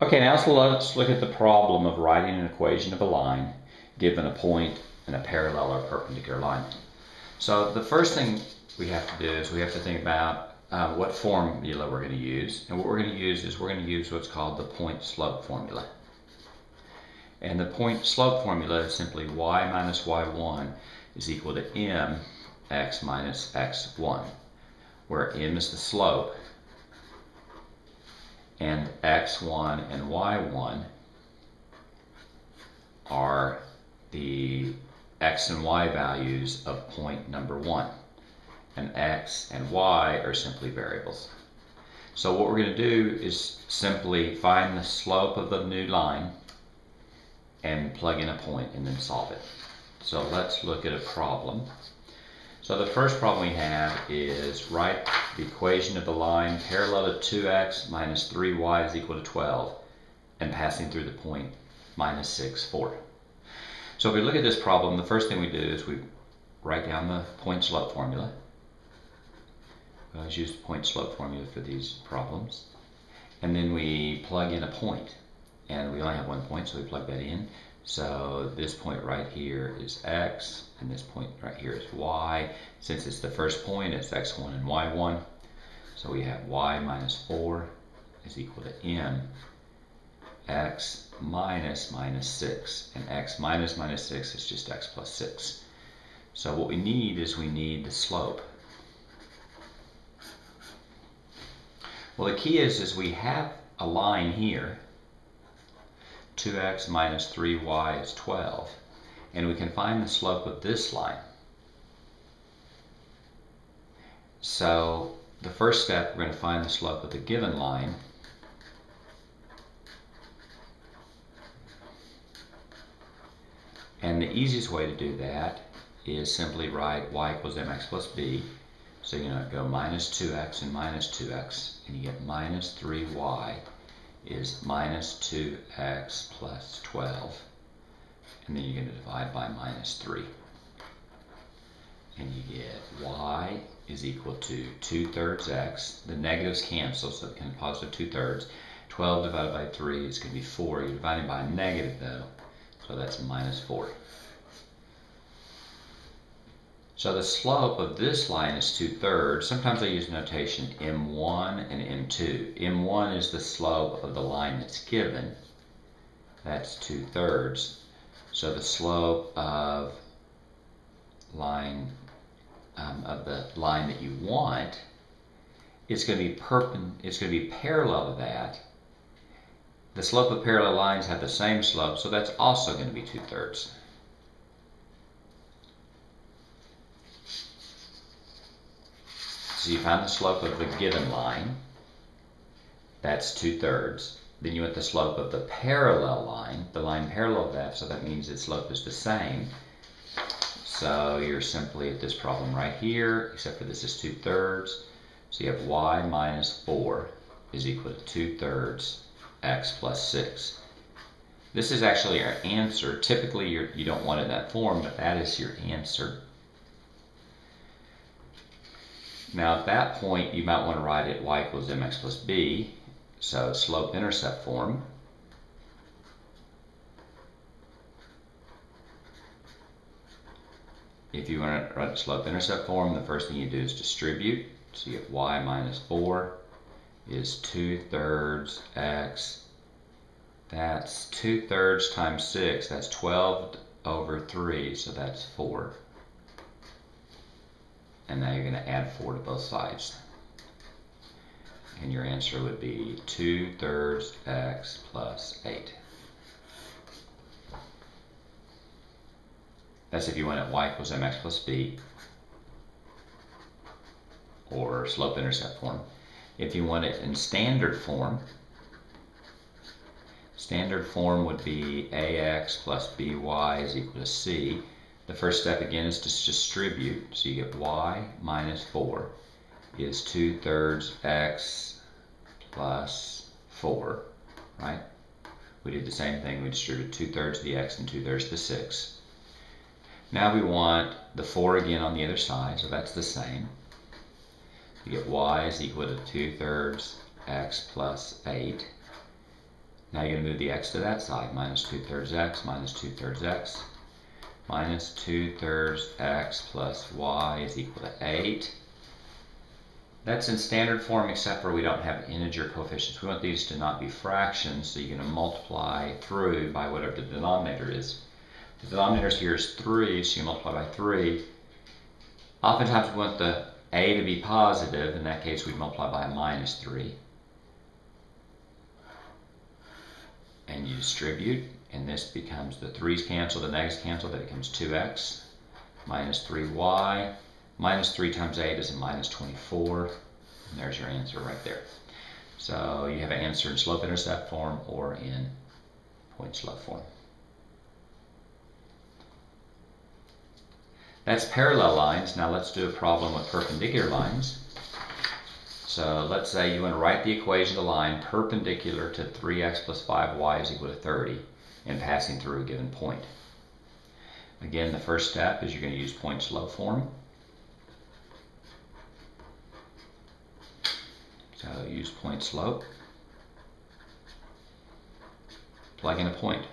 Okay, now so let's look at the problem of writing an equation of a line given a point and a parallel or perpendicular line. So the first thing we have to do is we have to think about what formula we're going to use. And what we're going to use is we're going to use what's called the point-slope formula. And the point-slope formula is simply y minus y1 is equal to mx minus x1, where m is the slope and x1 and y1 are the x and y values of point number 1. And x and y are simply variables. So what we're going to do is simply find the slope of the new line and plug in a point and then solve it. So let's look at a problem. So the first problem we have is write the equation of the line parallel to 2x minus 3y is equal to 12 and passing through the point minus 6, 4. So if we look at this problem, the first thing we do is we write down the point-slope formula. We always use the point-slope formula for these problems. And then we plug in a point. And we only have one point, so we plug that in. So this point right here is x, and this point right here is y. Since it's the first point, it's x1 and y1. So we have y minus 4 is equal to m x minus minus 6. And x minus minus 6 is just x plus 6. So what we need is we need the slope. Well, the key is we have a line here. 2x minus 3y is 12, and we can find the slope of this line. So the first step, we're going to find the slope of the given line. And the easiest way to do that is simply write y equals mx plus b. So you're going to go minus 2x and minus 2x, and you get minus 3y is minus 2x plus 12, and then you're going to divide by minus 3, and you get y is equal to 2/3 x. The negatives cancel, so it becomes positive 2/3. 12 divided by 3 is going to be 4. You're dividing by a negative though, so that's minus 4. So the slope of this line is 2/3. Sometimes I use notation m1 and m2. m1 is the slope of the line that's given. That's 2/3. So the slope of the line that you want is going to be parallel to that. The slope of parallel lines have the same slope, so that's also going to be 2/3. So you find the slope of the given line, that's 2/3. Then you want the slope of the parallel line, the line parallel to that, so that means its slope is the same. So you're simply at this problem right here, except for this is 2/3. So you have y minus 4 is equal to 2/3 x plus 6. This is actually our answer. Typically you don't want it in that form, but that is your answer. Now at that point, you might want to write it y equals mx plus b, so slope-intercept form. If you want to write slope-intercept form, the first thing you do is distribute. So you get y minus 4 is 2/3 x. That's 2/3 times 6, that's 12/3, so that's 4. And now you're going to add 4 to both sides. And your answer would be 2/3 x plus 8. That's if you want it y equals mx plus b, or slope-intercept form. If you want it in standard form would be ax plus by is equal to c. The first step again is to distribute, so you get y minus 4 is 2/3 x plus 4, right? We did the same thing, we distributed 2/3 the x and 2/3 the 6. Now we want the 4 again on the other side, so that's the same. You get y is equal to 2/3 x plus 8. Now you're going to move the x to that side. Minus 2/3 x minus 2/3 x. Minus 2/3 x plus y is equal to 8. That's in standard form except for we don't have integer coefficients. We want these to not be fractions, so you're going to multiply through by whatever the denominator is. The denominator here is 3, so you multiply by 3. Oftentimes we want the a to be positive. In that case, we'd multiply by a minus 3. And you distribute, and this becomes the 3's cancel, the negatives cancel, that becomes 2x minus 3y. Minus 3 times 8 is a minus 24. And there's your answer right there. So you have an answer in slope-intercept form or in point-slope form. That's parallel lines. Now let's do a problem with perpendicular lines. So let's say you want to write the equation of the line perpendicular to 3x plus 5y is equal to 30 and passing through a given point. Again, the first step is you're going to use point-slope form. So use point-slope. Plug in a point.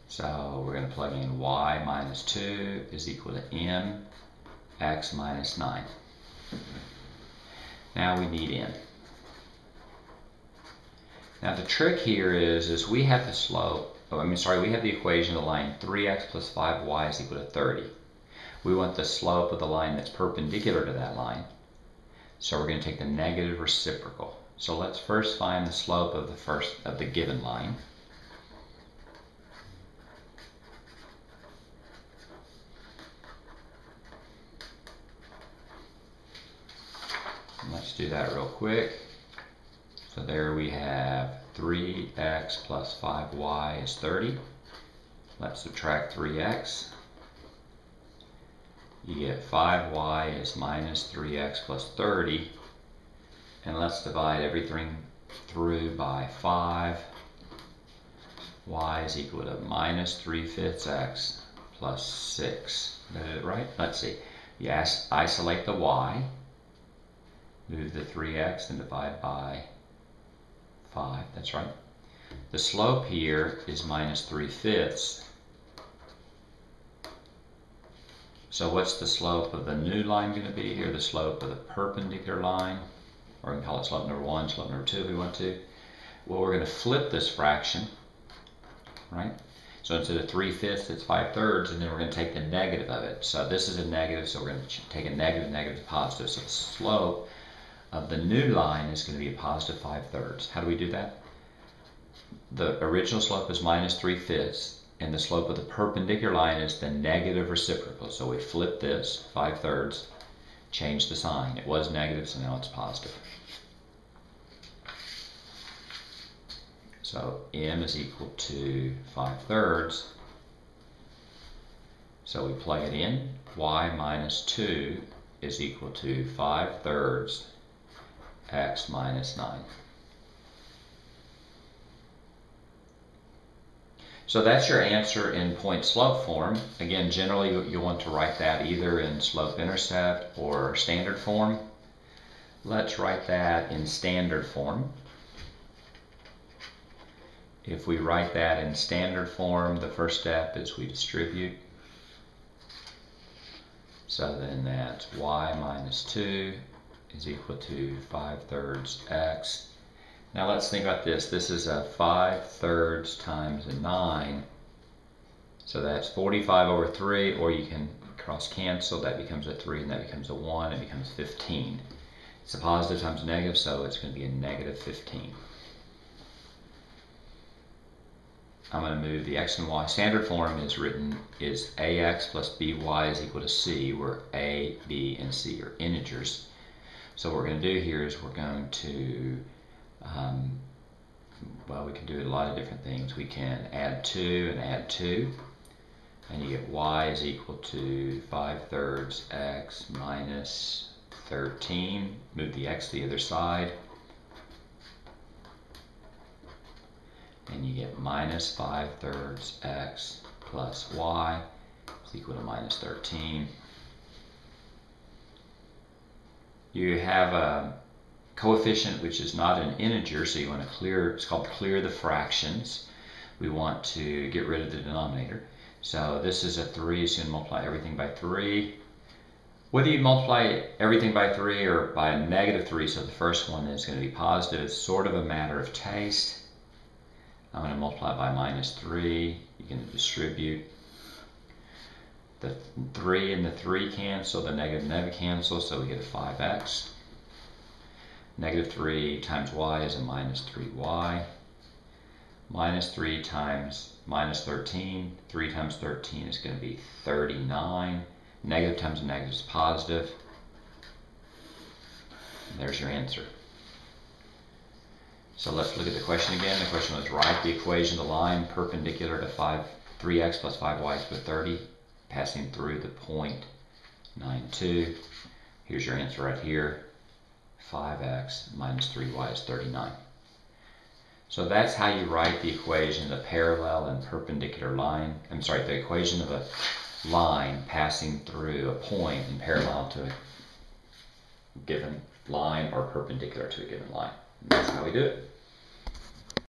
So we're going to plug in y minus 2 is equal to m x minus 9. Now we need n. Now the trick here is we have the slope, we have the equation of the line 3x plus 5y is equal to 30. We want the slope of the line that's perpendicular to that line. So we're going to take the negative reciprocal. So let's first find the slope of the given line. Let's do that real quick. So there we have 3x plus 5y is 30. Let's subtract 3x. You get 5y is minus 3x plus 30. And let's divide everything through by 5. Y is equal to minus 3/5 x plus 6. Did I do it right? Let's see. Yes, isolate the y. Move the 3x and divide by 5. That's right. The slope here is minus 3/5. So what's the slope of the new line going to be here? The slope of the perpendicular line, or we can call it slope number 1, slope number 2 if we want to. Well, we're going to flip this fraction, right? So instead of 3/5, it's 5/3, and then we're going to take the negative of it. So this is a negative, so we're going to take a negative, negative to positive. So the slope of the new line is going to be a positive 5/3. How do we do that? The original slope is minus 3/5, and the slope of the perpendicular line is the negative reciprocal. So we flip this 5/3, change the sign. It was negative, so now it's positive. So m is equal to 5/3. So we plug it in. Y minus 2 is equal to 5/3 x minus 9. So that's your answer in point-slope form. Again, generally you want to write that either in slope-intercept or standard form. Let's write that in standard form. If we write that in standard form, the first step is we distribute. So then that's y minus 2 is equal to 5/3 x. Now let's think about this. This is a 5/3 times a 9. So that's 45 over 3, or you can cross cancel. That becomes a 3 and that becomes a 1. It becomes 15. It's a positive times a negative, so it's going to be a negative 15. I'm going to move the x and y. Standard form is ax plus by is equal to c, where a, b, and c are integers. So what we're going to do here is we're going to, we can do a lot of different things. We can add 2 and add 2, and you get y is equal to 5/3 x minus 13. Move the x to the other side, and you get minus 5/3 x plus y is equal to minus 13. You have a coefficient which is not an integer, so you want to clear, it's called clear the fractions. We want to get rid of the denominator. So this is a 3, so you multiply everything by 3. Whether you multiply everything by 3 or by a negative 3, so the first one is going to be positive, it's sort of a matter of taste. I'm going to multiply by minus 3. You can distribute. The 3 and the 3 cancel, the negative cancel, so we get a 5x. Negative 3 times y is a minus 3y. Minus 3 times minus 13. 3 times 13 is going to be 39. Negative times negative is positive. And there's your answer. So let's look at the question again. The question was, write the equation of the line perpendicular to 3x plus 5y equals 30, passing through the point 92. Here's your answer right here. 5x minus 3y is 39. So that's how you write the equation of a parallel and perpendicular line. I'm sorry, the equation of a line passing through a point and parallel to a given line or perpendicular to a given line. And that's how we do it.